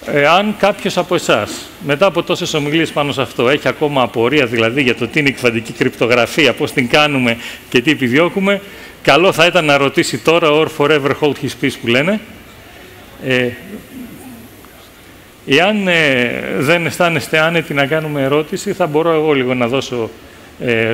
Αν κάποιος από εσάς, μετά από τόσες ομιλίες πάνω σε αυτό, έχει ακόμα απορία δηλαδή για το τι είναι η κβαντική κρυπτογραφία, πώς την κάνουμε και τι επιδιώκουμε, καλό θα ήταν να ρωτήσει τώρα or forever hold his peace που λένε. Εάν δεν αισθάνεστε άνετοι να κάνουμε ερώτηση, θα μπορώ εγώ λίγο να δώσω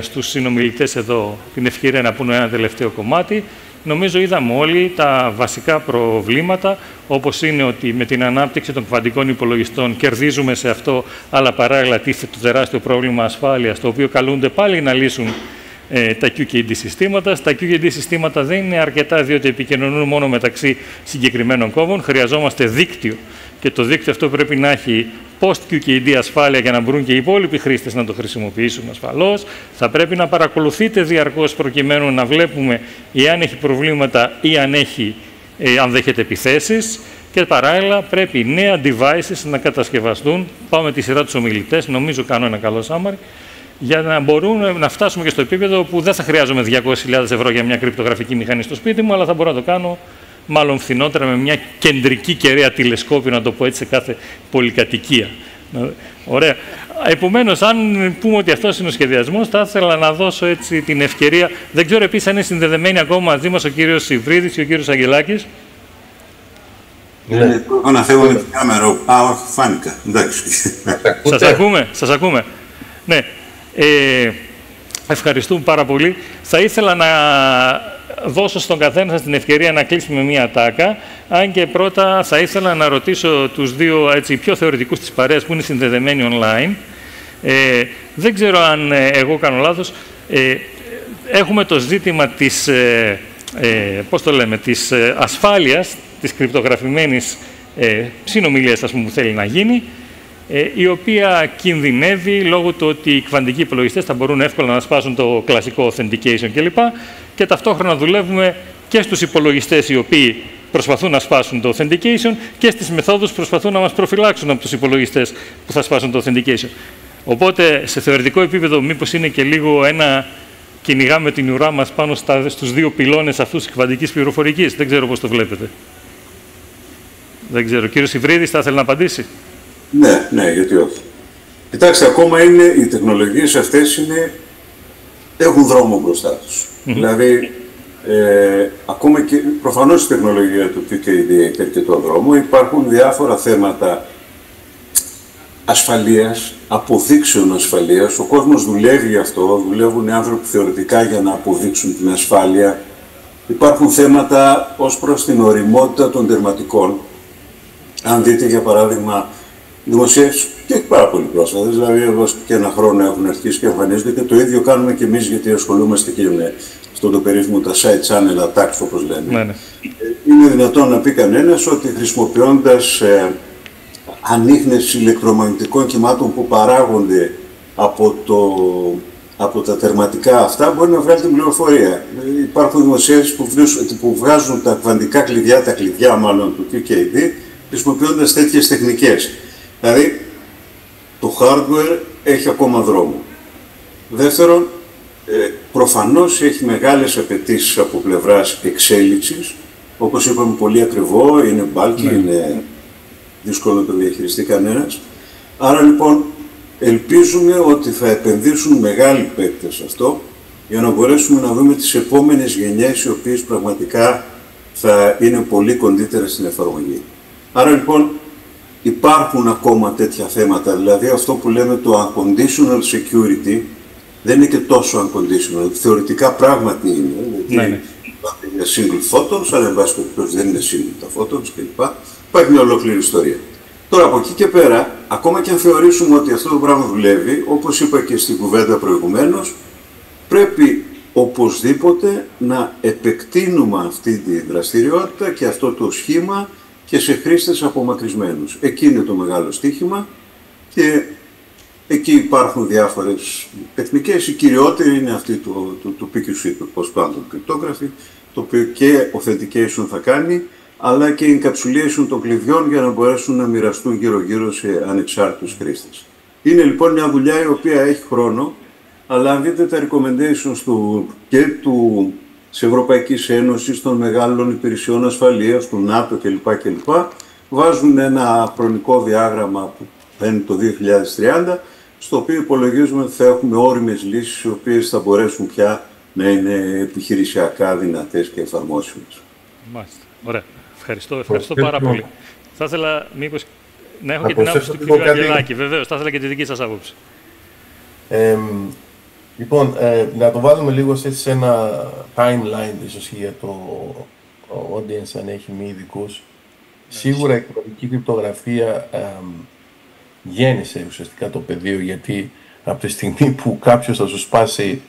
στους συνομιλητές εδώ την ευκαιρία να πούνε ένα τελευταίο κομμάτι. Νομίζω είδαμε όλοι τα βασικά προβλήματα, όπως είναι ότι με την ανάπτυξη των κβαντικών υπολογιστών κερδίζουμε σε αυτό, αλλά παράλληλα τίθεται το τεράστιο πρόβλημα ασφάλειας, το οποίο καλούνται πάλι να λύσουν τα QKD συστήματα. Τα QKD συστήματα δεν είναι αρκετά, διότι επικοινωνούν μόνο μεταξύ συγκεκριμένων κόμβων. Χρειαζόμαστε δίκτυο και το δίκτυο αυτό πρέπει να έχει post-QKD ασφάλεια για να μπορούν και οι υπόλοιποι χρήστες να το χρησιμοποιήσουν ασφαλώς. Θα πρέπει να παρακολουθείτε διαρκώς προκειμένου να βλέπουμε εάν έχει προβλήματα ή αν δέχεται επιθέσεις. Και παράλληλα πρέπει νέα devices να κατασκευαστούν. Πάω με τη σειρά τους ομιλητές, νομίζω κάνω ένα καλό summary, για να μπορούμε να φτάσουμε και στο επίπεδο που δεν θα χρειάζομαι 200.000 ευρώ για μια κρυπτογραφική μηχανή στο σπίτι μου, αλλά θα μπορώ να το κάνω μάλλον φθηνότερα με μια κεντρική κεραία τηλεσκόπιο, να το πω έτσι, σε κάθε πολυκατοικία. Ωραία. Επομένως, αν πούμε ότι αυτός είναι ο σχεδιασμός, θα ήθελα να δώσω έτσι την ευκαιρία. Δεν ξέρω επίσης αν είναι συνδεδεμένοι ακόμα μαζί μας ο κύριος Σιβρίδης και ο κύριος Αγγελάκης. Ναι, να φεύγω με την κάμερα. Όχι, φάνηκα. Εντάξει. Σας ακούμε. Ναι. Ευχαριστούμε πάρα πολύ. Θα ήθελα να δώσω στον καθένα σας την ευκαιρία να κλείσουμε μία τάκα, αν και πρώτα θα ήθελα να ρωτήσω τους δύο πιο θεωρητικούς της παρέας που είναι συνδεδεμένοι online. Δεν ξέρω αν εγώ κάνω λάθος. Έχουμε το ζήτημα της, της ασφάλειας, της κρυπτογραφημένης συνομιλίας, ας πούμε, που θέλει να γίνει, η οποία κινδυνεύει λόγω του ότι οι κβαντικοί υπολογιστές θα μπορούν εύκολα να σπάσουν το κλασικό authentication κλπ. Και ταυτόχρονα δουλεύουμε και στους υπολογιστές οι οποίοι προσπαθούν να σπάσουν το authentication και στις μεθόδους που προσπαθούν να μας προφυλάξουν από τους υπολογιστές που θα σπάσουν το authentication. Οπότε, σε θεωρητικό επίπεδο, μήπως είναι και λίγο ένα κυνηγάμε την ουρά μας πάνω στους δύο πυλώνες αυτούς της κβαντικής πληροφορικής. Δεν ξέρω πώς το βλέπετε. Δεν ξέρω. Ο κύριος Ιβρίδης θα ήθελε να απαντήσει. Ναι, γιατί όχι. Κοιτάξτε, ακόμα οι τεχνολογίες αυτές έχουν δρόμο μπροστά τους. Δηλαδή, ακόμα και προφανώς η τεχνολογία του QKD έχει αρκετό δρόμο. Υπάρχουν διάφορα θέματα ασφαλείας, αποδείξεων ασφαλείας. Ο κόσμος δουλεύει γι' αυτό, δουλεύουν οι άνθρωποι θεωρητικά για να αποδείξουν την ασφάλεια. Υπάρχουν θέματα ως προς την ωριμότητα των τερματικών. Αν δείτε, για παράδειγμα, δημοσίευσεις και πάρα πολύ πρόσφατες, δηλαδή εδώ και ένα χρόνο έχουν αρχίσει και εμφανίζονται, και το ίδιο κάνουμε και εμείς, γιατί ασχολούμαστε και με αυτό το περίφημο τα side channel attacks, όπως λένε. Ναι. Είναι δυνατόν να πει κανένας ότι χρησιμοποιώντας ανίχνευση ηλεκτρομαγνητικών κυμάτων που παράγονται από τα τερματικά αυτά, μπορεί να βγάλει την πληροφορία. Υπάρχουν δημοσίευσεις που βγάζουν τα κβαντικά κλειδιά, τα κλειδιά μάλλον του QKD, χρησιμοποιώντας τέτοιες τεχνικές. Δηλαδή, το hardware έχει ακόμα δρόμο. Δεύτερον, προφανώς έχει μεγάλες απαιτήσεις από πλευράς εξέλιξης. Όπως είπαμε, πολύ ακριβό, είναι bulky, είναι δύσκολο να το διαχειριστεί κανένας. Άρα λοιπόν, ελπίζουμε ότι θα επενδύσουν μεγάλοι παίκτες σε αυτό, για να μπορέσουμε να δούμε τις επόμενες γενιές, οι οποίες πραγματικά θα είναι πολύ κοντύτερες στην εφαρμογή. Άρα λοιπόν, υπάρχουν ακόμα τέτοια θέματα, δηλαδή αυτό που λέμε το unconditional security δεν είναι και τόσο unconditional, θεωρητικά πράγματι είναι, γιατί είναι single photons, αλλά εν πάση περιπτώσει δεν είναι single τα photons κλπ. Υπάρχει μια ολόκληρη ιστορία. Τώρα από εκεί και πέρα, ακόμα και αν θεωρήσουμε ότι αυτό το πράγμα δουλεύει, όπως είπα και στην κουβέντα προηγουμένως, πρέπει οπωσδήποτε να επεκτείνουμε αυτή τη δραστηριότητα και αυτό το σχήμα και σε χρήστες απομακρυσμένους. Εκεί είναι το μεγάλο στοίχημα και εκεί υπάρχουν διάφορες τεχνικές. Η κυριότερη είναι αυτή του PQC, του Post Quantum Cryptography, το οποίο και authentication θα κάνει, αλλά και encapsulation των κλειδιών για να μπορέσουν να μοιραστούν γύρω-γύρω σε ανεξάρτητους χρήστες. Είναι λοιπόν μια δουλειά η οποία έχει χρόνο, αλλά αν δείτε τα recommendations της Ευρωπαϊκής Ένωσης, των μεγάλων υπηρεσιών ασφαλείας, του ΝΑΤΟ κλπ. βάζουν ένα χρονικό διάγραμμα που παίρνει το 2030, στο οποίο υπολογίζουμε ότι θα έχουμε όριμες λύσεις, οι οποίες θα μπορέσουν πια να είναι επιχειρησιακά δυνατές και εφαρμόσιμες. Μάλιστα. Ωραία. Ευχαριστώ πάρα πολύ. Θα ήθελα μήπως να έχω και την άποψη του κ. Αγγελάκη. Βεβαίως, θα ήθελα και τη δική σας άποψη. Λοιπόν, να το βάλουμε λίγο σε ένα timeline, ίσως για το audience, αν έχει μη ειδικούς. Σίγουρα η κρατική κρυπτογραφία γέννησε ουσιαστικά το πεδίο, γιατί από τη στιγμή που κάποιος θα σου σπάσει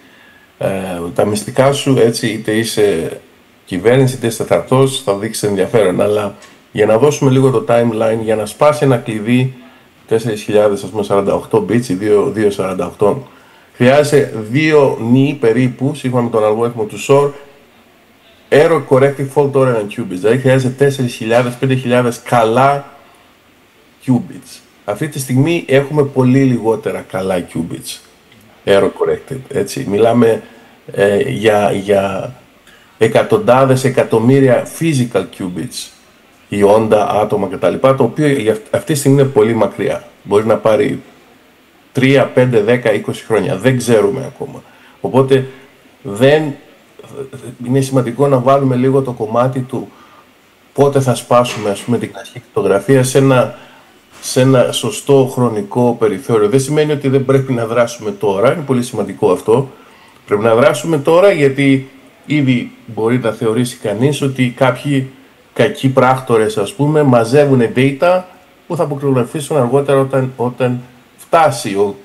τα μυστικά σου, έτσι, είτε είσαι κυβέρνηση, είτε είσαι στρατός, θα δείξει ενδιαφέρον. Αλλά για να δώσουμε λίγο το timeline, για να σπάσει ένα κλειδί 4.048 bits ή 248, χρειάζεται 2 νη περίπου, σύμφωνα με τον αλγόριθμο του SOR, error corrected fault tolerant qubits. Δηλαδή χρειάζεται 4.000-5.000 καλά qubits. Αυτή τη στιγμή έχουμε πολύ λιγότερα καλά qubits error corrected. Έτσι. Μιλάμε για εκατοντάδες εκατομμύρια physical qubits, ιόντα, άτομα κτλ. Το οποίο αυτή τη στιγμή είναι πολύ μακριά. Μπορεί να πάρει 3, 5, 10, 20 χρόνια. Δεν ξέρουμε ακόμα. Οπότε είναι σημαντικό να βάλουμε λίγο το κομμάτι του πότε θα σπάσουμε, ας πούμε, την κλασική κρυπτογραφία σε ένα σωστό χρονικό περιθώριο. Δεν σημαίνει ότι δεν πρέπει να δράσουμε τώρα, είναι πολύ σημαντικό αυτό. Πρέπει να δράσουμε τώρα, γιατί ήδη μπορεί να θεωρήσει κανείς ότι κάποιοι κακοί πράκτορες, ας πούμε, μαζεύουν data που θα αποκρυπτογραφήσουν αργότερα όταν φτάσει ο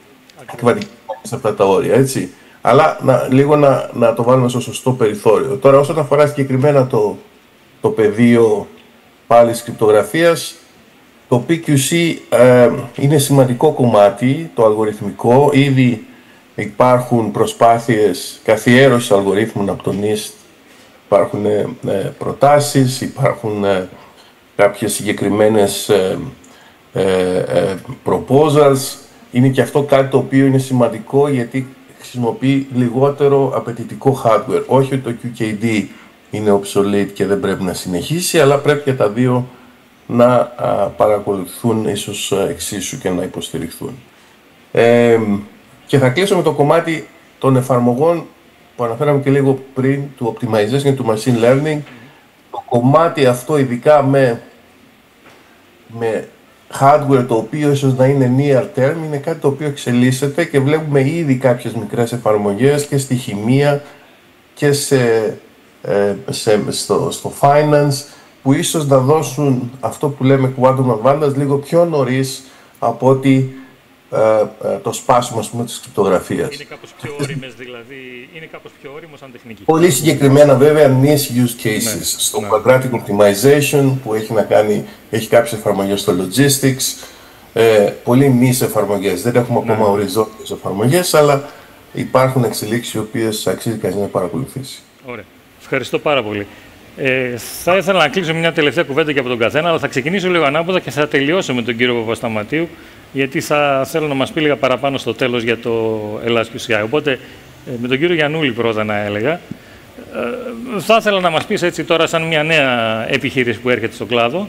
εκβατικός σε αυτά τα όρια, έτσι. Αλλά λίγο να το βάλουμε στο σωστό περιθώριο. Τώρα, όσον αφορά συγκεκριμένα το πεδίο πάλι κρυπτογραφίας, το PQC είναι σημαντικό κομμάτι, το αλγοριθμικό. Ήδη υπάρχουν προσπάθειες καθιέρωσης αλγορίθμων από τον NIST. Υπάρχουν προτάσεις, υπάρχουν κάποιες συγκεκριμένες proposals. Είναι και αυτό κάτι το οποίο είναι σημαντικό, γιατί χρησιμοποιεί λιγότερο απαιτητικό hardware. Όχι ότι το QKD είναι obsolete και δεν πρέπει να συνεχίσει, αλλά πρέπει και τα δύο να παρακολουθούν ίσως εξίσου και να υποστηριχθούν. Και θα κλείσω με το κομμάτι των εφαρμογών που αναφέραμε και λίγο πριν, του optimization και του machine learning. Το κομμάτι αυτό, ειδικά με hardware το οποίο ίσως να είναι near term, είναι κάτι το οποίο εξελίσσεται και βλέπουμε ήδη κάποιες μικρές εφαρμογές και στη χημεία και στο finance, που ίσως να δώσουν αυτό που λέμε quantum advantage λίγο πιο νωρίς από ότι το σπάσιμο, ας πούμε, της κρυπτογραφίας. Είναι κάπως πιο όριμες, δηλαδή, είναι κάπως πιο όριμο σαν τεχνική. Πολύ συγκεκριμένα βέβαια niche use cases. Στο quadratic optimization που έχει κάποιες εφαρμογές στο logistics, πολύ niche εφαρμογές. Δεν έχουμε ακόμα οριζόντιες εφαρμογές, αλλά υπάρχουν εξελίξεις οι οποίες αξίζει κανείς να παρακολουθήσει. Ωραία. Ευχαριστώ πάρα πολύ. Θα ήθελα να κλείσω μια τελευταία κουβέντα και από τον καθένα, αλλά θα ξεκινήσω λίγο ανάποδα και θα τελειώσω με τον κύριο Παπασταματίου, γιατί θα θέλω να μας πει λίγα παραπάνω στο τέλος για το Ελλάς QCI. Οπότε, με τον κύριο Γιαννούλη πρώτα να έλεγα, θα ήθελα να μας πεις έτσι τώρα, σαν μια νέα επιχείρηση που έρχεται στο κλάδο,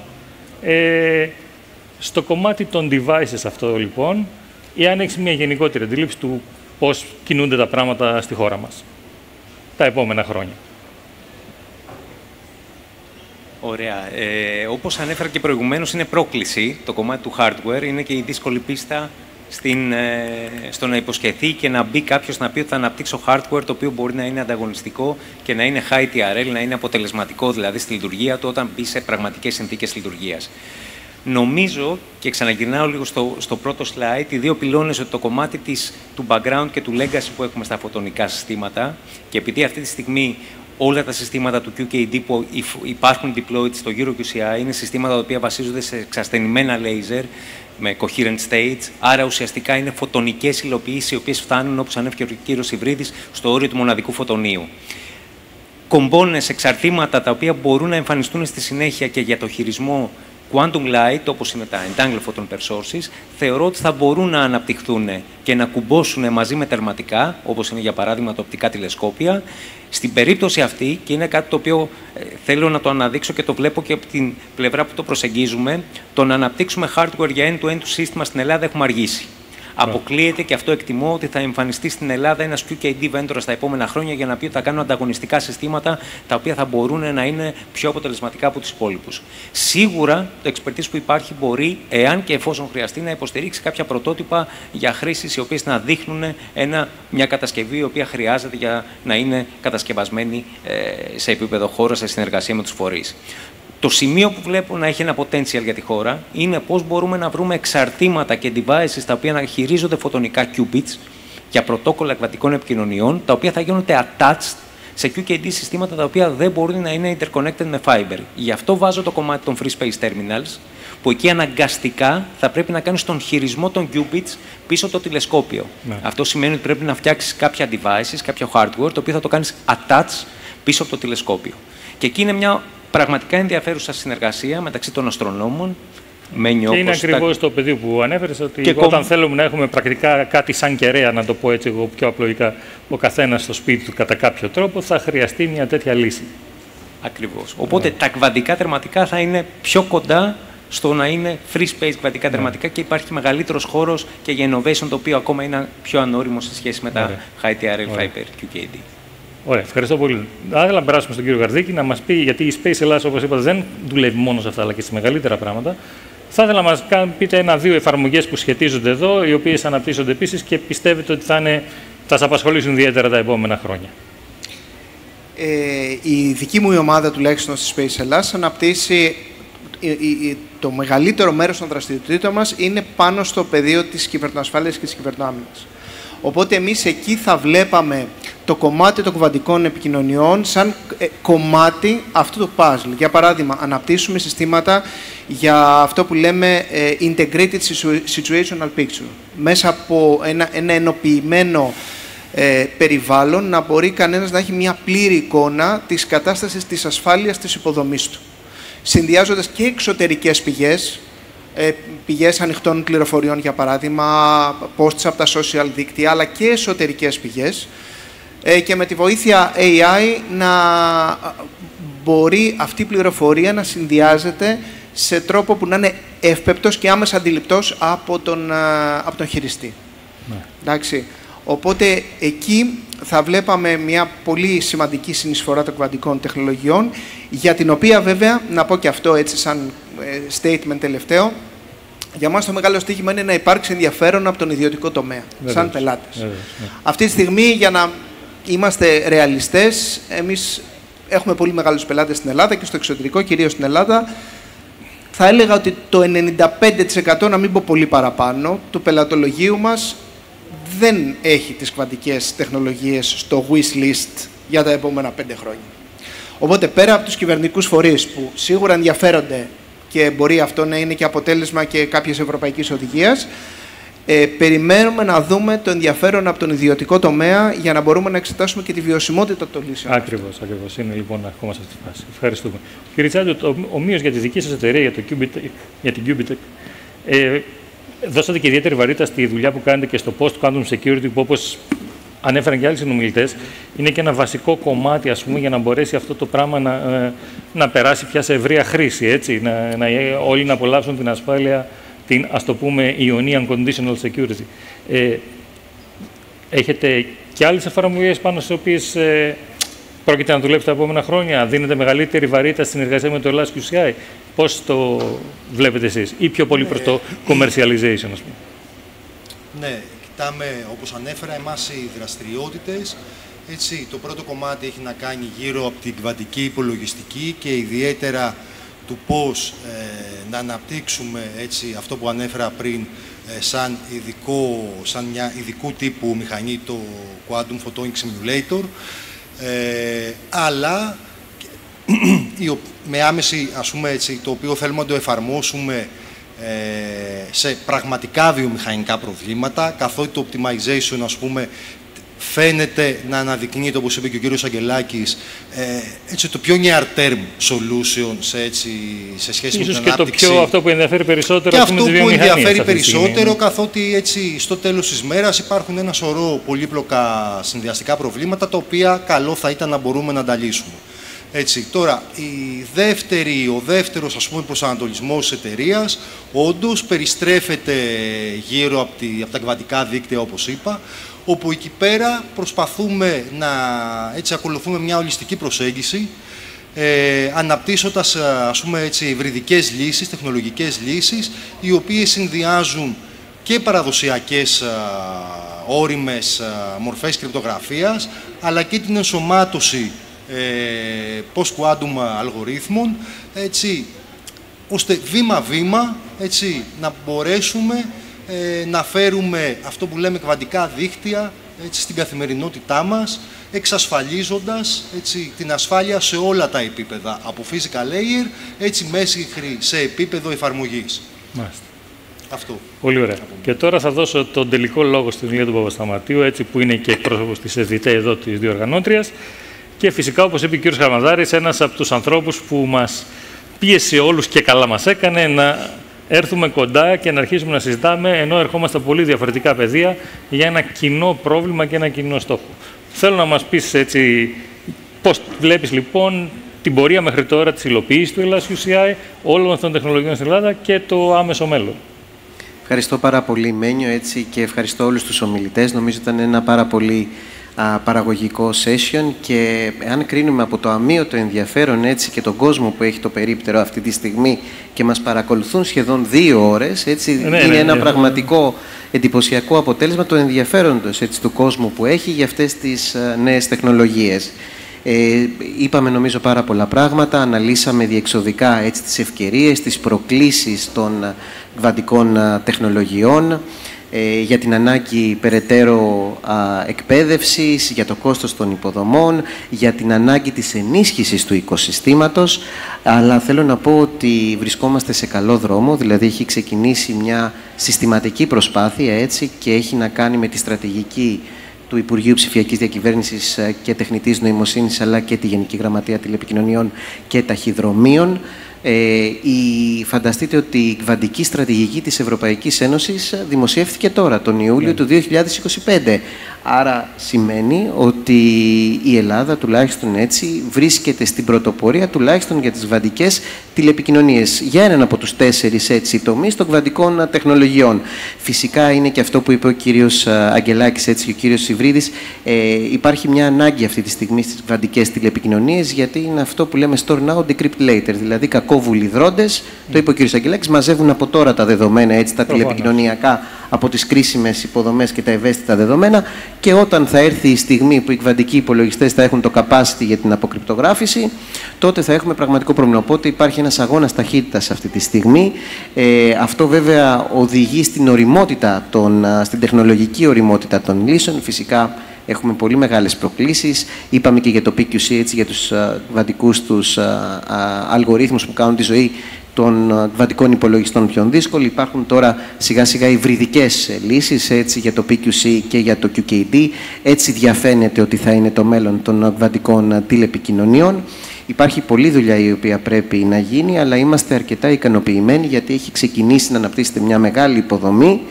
στο κομμάτι των devices αυτό λοιπόν, ή αν έχεις μια γενικότερη αντίληψη του πώς κινούνται τα πράγματα στη χώρα μας τα επόμενα χρόνια. Ωραία. Όπως ανέφερα και προηγουμένως, είναι πρόκληση το κομμάτι του hardware. Είναι και η δύσκολη πίστα στο να υποσχεθεί και να μπει κάποιος να πει ότι θα αναπτύξω hardware το οποίο μπορεί να είναι ανταγωνιστικό και να είναι high TRL, να είναι αποτελεσματικό δηλαδή στη λειτουργία του όταν μπει σε πραγματικές συνθήκες λειτουργίας. Νομίζω, και ξαναγυρνάω λίγο στο πρώτο slide, οι δύο πυλώνες, ότι το κομμάτι του background και του legacy που έχουμε στα φωτονικά συστήματα, και επειδή αυτή τη στιγμή όλα τα συστήματα του QKD που υπάρχουν deployed στο EuroQCI είναι συστήματα τα οποία βασίζονται σε εξασθενημένα laser με coherent states, άρα ουσιαστικά είναι φωτονικές υλοποιήσεις οι οποίες φτάνουν, όπως ανέφερε ο κύριος Ιβρίδης, στο όριο του μοναδικού φωτονίου. Κομπόνες, εξαρτήματα τα οποία μπορούν να εμφανιστούν στη συνέχεια και για το χειρισμό Quantum Light, όπως είναι τα Entangled Photon Pair Sources, θεωρώ ότι θα μπορούν να αναπτυχθούν και να κουμπώσουν μαζί με τερματικά, όπως είναι για παράδειγμα τα οπτικά τηλεσκόπια. Στην περίπτωση αυτή, και είναι κάτι το οποίο θέλω να το αναδείξω και το βλέπω και από την πλευρά που το προσεγγίζουμε, το να αναπτύξουμε hardware για end-to-end του σύστημα στην Ελλάδα έχουμε αργήσει. Αποκλείεται, και αυτό εκτιμώ, ότι θα εμφανιστεί στην Ελλάδα ένας QKD vendor στα επόμενα χρόνια για να πει ότι θα κάνουν ανταγωνιστικά συστήματα τα οποία θα μπορούν να είναι πιο αποτελεσματικά από τους υπόλοιπους. Σίγουρα το expertise που υπάρχει μπορεί, εάν και εφόσον χρειαστεί, να υποστηρίξει κάποια πρωτότυπα για χρήσεις οι οποίες να δείχνουν μια κατασκευή η οποία χρειάζεται για να είναι κατασκευασμένη σε επίπεδο χώρα, σε συνεργασία με τους φορείς. Το σημείο που βλέπω να έχει ένα potential για τη χώρα είναι πώς μπορούμε να βρούμε εξαρτήματα και devices τα οποία να χειρίζονται φωτονικά qubits για πρωτόκολλα κβαντικών επικοινωνιών, τα οποία θα γίνονται attached σε QKD συστήματα τα οποία δεν μπορούν να είναι interconnected με fiber. Γι' αυτό βάζω το κομμάτι των free space terminals, που εκεί αναγκαστικά θα πρέπει να κάνεις τον χειρισμό των qubits πίσω από το τηλεσκόπιο. Ναι. Αυτό σημαίνει ότι πρέπει να φτιάξεις κάποια devices, κάποιο hardware, το οποίο θα το κάνεις attach πίσω από το τηλεσκόπιο. Και εκεί είναι μια πραγματικά ενδιαφέρουσα συνεργασία μεταξύ των αστρονόμων. Και είναι ακριβώς το πεδίο που ανέφερες, ότι όταν θέλουμε να έχουμε πρακτικά κάτι σαν κεραία, να το πω έτσι εγώ πιο απλοϊκά, ο καθένας στο σπίτι του κατά κάποιο τρόπο, θα χρειαστεί μια τέτοια λύση. Ακριβώς. Οπότε τα κβαντικά τερματικά θα είναι πιο κοντά στο να είναι free space κβαντικά τερματικά και υπάρχει μεγαλύτερος χώρος και για innovation, το οποίο ακόμα είναι πιο ανώριμο σε σχέση με τα high TRL fiber QKD. Ωραία, ευχαριστώ πολύ. Θα ήθελα να περάσουμε στον κύριο Καρδίκη να μας πει, γιατί η Space Ελλάς, όπως είπατε, δεν δουλεύει μόνο σε αυτά, αλλά και σε μεγαλύτερα πράγματα. Θα ήθελα να μας πείτε ένα-δύο εφαρμογές που σχετίζονται εδώ, οι οποίες αναπτύσσονται επίσης και πιστεύετε ότι θα σας απασχολήσουν ιδιαίτερα τα επόμενα χρόνια. Η δική μου ομάδα, τουλάχιστον στη Space Ελλάς, αναπτύσσει το μεγαλύτερο μέρος των δραστηριοτήτων μας είναι πάνω στο πεδίο της κυβερνοασφάλειας και της κυβερνοάμυνας. Οπότε εμείς εκεί θα βλέπαμε το κομμάτι των κβαντικών επικοινωνιών σαν κομμάτι αυτού του puzzle. Για παράδειγμα, αναπτύσσουμε συστήματα για αυτό που λέμε integrated situational picture. Μέσα από ένα ενοποιημένο περιβάλλον να μπορεί κανένας να έχει μια πλήρη εικόνα της κατάστασης της ασφάλειας της υποδομής του. Συνδυάζοντας και εξωτερικές πηγές ανοιχτών πληροφοριών, για παράδειγμα, posts από τα social δίκτυα, αλλά και εσωτερικές πηγές, και με τη βοήθεια AI να μπορεί αυτή η πληροφορία να συνδυάζεται σε τρόπο που να είναι εύπεπτος και άμεσα αντιληπτός από τον χειριστή. Ναι. Εντάξει. Οπότε εκεί θα βλέπαμε μια πολύ σημαντική συνεισφορά των κβαντικών τεχνολογιών, για την οποία βέβαια, να πω και αυτό έτσι σαν statement τελευταίο, για μας το μεγάλο στοίχημα είναι να υπάρξει ενδιαφέρον από τον ιδιωτικό τομέα, σαν πελάτες. Αυτή τη στιγμή, για να είμαστε ρεαλιστές, εμείς έχουμε πολύ μεγάλους πελάτες στην Ελλάδα και στο εξωτερικό, κυρίως στην Ελλάδα. Θα έλεγα ότι το 95%, να μην πω πολύ παραπάνω, του πελατολογίου μας δεν έχει τις κβαντικές τεχνολογίες στο wish list για τα επόμενα 5 χρόνια. Οπότε, πέρα από τους κυβερνητικούς φορείς που σίγουρα ενδιαφέρονται και μπορεί αυτό να είναι και αποτέλεσμα και κάποιες ευρωπαϊκής οδηγίας, περιμένουμε να δούμε το ενδιαφέρον από τον ιδιωτικό τομέα για να μπορούμε να εξετάσουμε και τη βιωσιμότητα των λύσεων. Ακριβώς. Είναι λοιπόν να ερχόμαστε σε αυτή τη φάση. Ευχαριστούμε. Κύριε Τσάντζο, ομοίως για τη δική σας εταιρεία, για την Qubitec, δώσατε και ιδιαίτερη βαρύτητα στη δουλειά που κάνετε και στο post-quantum security, που όπως ανέφεραν και άλλοι συνομιλητές, είναι και ένα βασικό κομμάτι, ας πούμε, για να μπορέσει αυτό το πράγμα να περάσει πια σε ευρεία χρήση, έτσι, όλοι να απολαύσουν την ασφάλεια, την, ας το πούμε, Ionian Conditional Security. Έχετε και άλλες εφαρμογές πάνω στις οποίες πρόκειται να δουλέψετε τα επόμενα χρόνια, δίνετε μεγαλύτερη βαρύτητα στην συνεργασία με το Ελλάς QCI. Πώς το βλέπετε εσείς, ή πιο πολύ προς το commercialization, ας πούμε? Ναι, κοιτάμε, όπως ανέφερα, εμάς οι δραστηριότητες. Έτσι, το πρώτο κομμάτι έχει να κάνει γύρω από την κβαντική υπολογιστική και ιδιαίτερα του πώς να αναπτύξουμε, έτσι, αυτό που ανέφερα πριν, σαν μια ειδικού τύπου μηχανή, το Quantum Photonic Simulator, αλλά με άμεση, ας πούμε, έτσι, το οποίο θέλουμε να το εφαρμόσουμε σε πραγματικά βιομηχανικά προβλήματα, καθότι το optimization, ας πούμε, φαίνεται να αναδεικνύεται, όπως είπε και ο κύριος Αγγελάκης, έτσι, το πιο near-term solution σε σχέση ίσως με την ανάπτυξη. Και αυτό που ενδιαφέρει περισσότερο, και αυτό που ενδιαφέρει περισσότερο, ναι. καθότι έτσι, στο τέλος της μέρας υπάρχουν ένα σωρό πολύπλοκα συνδυαστικά προβλήματα, τα οποία καλό θα ήταν να μπορούμε να τα λύσουμε. Έτσι, τώρα, ο δεύτερος ας πούμε, προσανατολισμός της εταιρείας όντως περιστρέφεται γύρω από τα κβαντικά δίκτυα, όπως είπα, όπου εκεί πέρα προσπαθούμε να ακολουθούμε μια ολιστική προσέγγιση, αναπτύσσοντας ας πούμε, έτσι, υβριδικές λύσεις, τεχνολογικές λύσεις, οι οποίες συνδυάζουν και παραδοσιακές όριμες μορφές κρυπτογραφίας, αλλά και την ενσωμάτωση post-quantum αλγορίθμων, έτσι, ώστε βήμα-βήμα να μπορέσουμε να φέρουμε αυτό που λέμε κβαντικά δίκτυα στην καθημερινότητά μας, εξασφαλίζοντας την ασφάλεια σε όλα τα επίπεδα, από physical layer μέχρι σε επίπεδο εφαρμογής. Μάλιστα. Αυτό. Πολύ ωραία. Και τώρα θα δώσω τον τελικό λόγο στην Ηλία του Παπασταματίου, που είναι και εκπρόσωπος της ΕΔΙΤΕ εδώ της διοργανώτριας. Και φυσικά, όπως είπε ο κ. Χαρμαζάρης, ένας από τους ανθρώπους που μας πίεσε όλους και καλά μας έκανε να έρθουμε κοντά και να αρχίσουμε να συζητάμε, ενώ ερχόμαστε από πολύ διαφορετικά πεδία, για ένα κοινό πρόβλημα και ένα κοινό στόχο. Θέλω να μας πεις πώς βλέπεις λοιπόν την πορεία μέχρι τώρα της υλοποίησης του Ελλάς UCI, όλων αυτών των τεχνολογιών στην Ελλάδα και το άμεσο μέλλον. Ευχαριστώ πάρα πολύ, Μένιο, και ευχαριστώ όλους τους ομιλητές. Νομίζω ήταν ένα πάρα πολύ παραγωγικό session, και αν κρίνουμε από το αμείωτο ενδιαφέρον και τον κόσμο που έχει το περίπτερο αυτή τη στιγμή και μας παρακολουθούν σχεδόν 2 ώρες, είναι ένα πραγματικό εντυπωσιακό αποτέλεσμα το ενδιαφέροντος του κόσμου που έχει για αυτές τις νέες τεχνολογίες. Είπαμε νομίζω πάρα πολλά πράγματα, αναλύσαμε διεξοδικά τις ευκαιρίες, τις προκλήσεις των κβαντικών τεχνολογιών, για την ανάγκη περαιτέρω εκπαίδευσης, για το κόστος των υποδομών, για την ανάγκη της ενίσχυσης του οικοσυστήματος, αλλά θέλω να πω ότι βρισκόμαστε σε καλό δρόμο, δηλαδή έχει ξεκινήσει μια συστηματική προσπάθεια και έχει να κάνει με τη στρατηγική του Υπουργείου Ψηφιακής Διακυβέρνησης και Τεχνητής Νοημοσύνης, αλλά και τη Γενική Γραμματεία Τηλεπικοινωνιών και Ταχυδρομείων. Φανταστείτε ότι η κβαντική στρατηγική της Ευρωπαϊκής Ένωσης δημοσιεύθηκε τώρα, τον Ιούλιο του 2025. Άρα σημαίνει ότι η Ελλάδα, τουλάχιστον βρίσκεται στην πρωτοπορία, τουλάχιστον για τις κβαντικές τηλεπικοινωνίες, για έναν από τους 4 τομείς των κβαντικών τεχνολογιών. Φυσικά είναι και αυτό που είπε ο κύριος Αγγελάκης και ο κύριος Σιβρίδης. Υπάρχει μια ανάγκη αυτή τη στιγμή στις κβαντικές τηλεπικοινωνίες, γιατί είναι αυτό που λέμε store now, decrypt later, δηλαδή κακόβουλοι δρόντες, το είπε ο κύριος Αγγελάκης, μαζεύουν από τώρα τα δεδομένα, τα τηλεπικοινωνιακά, από τις κρίσιμες υποδομές και τα ευαίσθητα δεδομένα, και όταν θα έρθει η στιγμή που οι κβαντικοί υπολογιστές θα έχουν το capacity για την αποκρυπτογράφηση, τότε θα έχουμε πραγματικό πρόβλημα. Οπότε υπάρχει ένας αγώνας ταχύτητας αυτή τη στιγμή. Αυτό βέβαια οδηγεί στην οριμότητα, στην τεχνολογική οριμότητα των λύσεων. Φυσικά έχουμε πολύ μεγάλες προκλήσεις. Είπαμε και για το PQC, για τους κβαντικούς τους αλγορίθμους που κάνουν τη ζωή των κβαντικών υπολογιστών πιο δύσκολη. Υπάρχουν τώρα σιγά σιγά υβριδικές λύσεις για το PQC και για το QKD. Έτσι διαφαίνεται ότι θα είναι το μέλλον των κβαντικών τηλεπικοινωνιών. Υπάρχει πολλή δουλειά η οποία πρέπει να γίνει, αλλά είμαστε αρκετά ικανοποιημένοι, γιατί έχει ξεκινήσει να αναπτύσσεται μια μεγάλη υποδομή,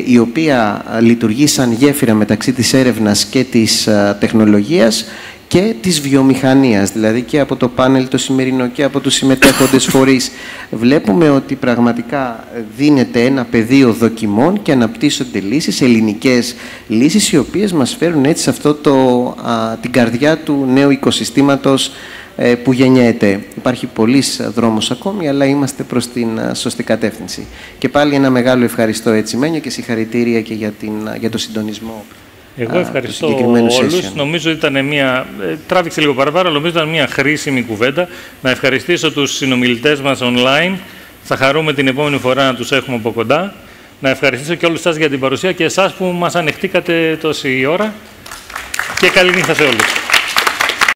η οποία λειτουργεί σαν γέφυρα μεταξύ της έρευνας και της τεχνολογίας και της βιομηχανίας, δηλαδή και από το πάνελ το σημερινό και από τους συμμετέχοντες φορείς. Βλέπουμε ότι πραγματικά δίνεται ένα πεδίο δοκιμών και αναπτύσσονται λύσεις, ελληνικές λύσεις, οι οποίες μας φέρουν σε αυτό την καρδιά του νέου οικοσυστήματος που γεννιέται. Υπάρχει πολλής δρόμος ακόμη, αλλά είμαστε προς την σωστή κατεύθυνση. Και πάλι ένα μεγάλο ευχαριστώ, Μένιο, και συγχαρητήρια και για το συντονισμό. Εγώ ευχαριστώ όλους. Νομίζω ήταν τράβηξε λίγο παραπάνω, αλλά νομίζω ήταν μια χρήσιμη κουβέντα. Να ευχαριστήσω τους συνομιλητές μας online. Θα χαρούμε την επόμενη φορά να τους έχουμε από κοντά. Να ευχαριστήσω και όλους σας για την παρουσία και εσάς που μας ανεχτήκατε τόση ώρα. Και καλή νύχτα σε όλους.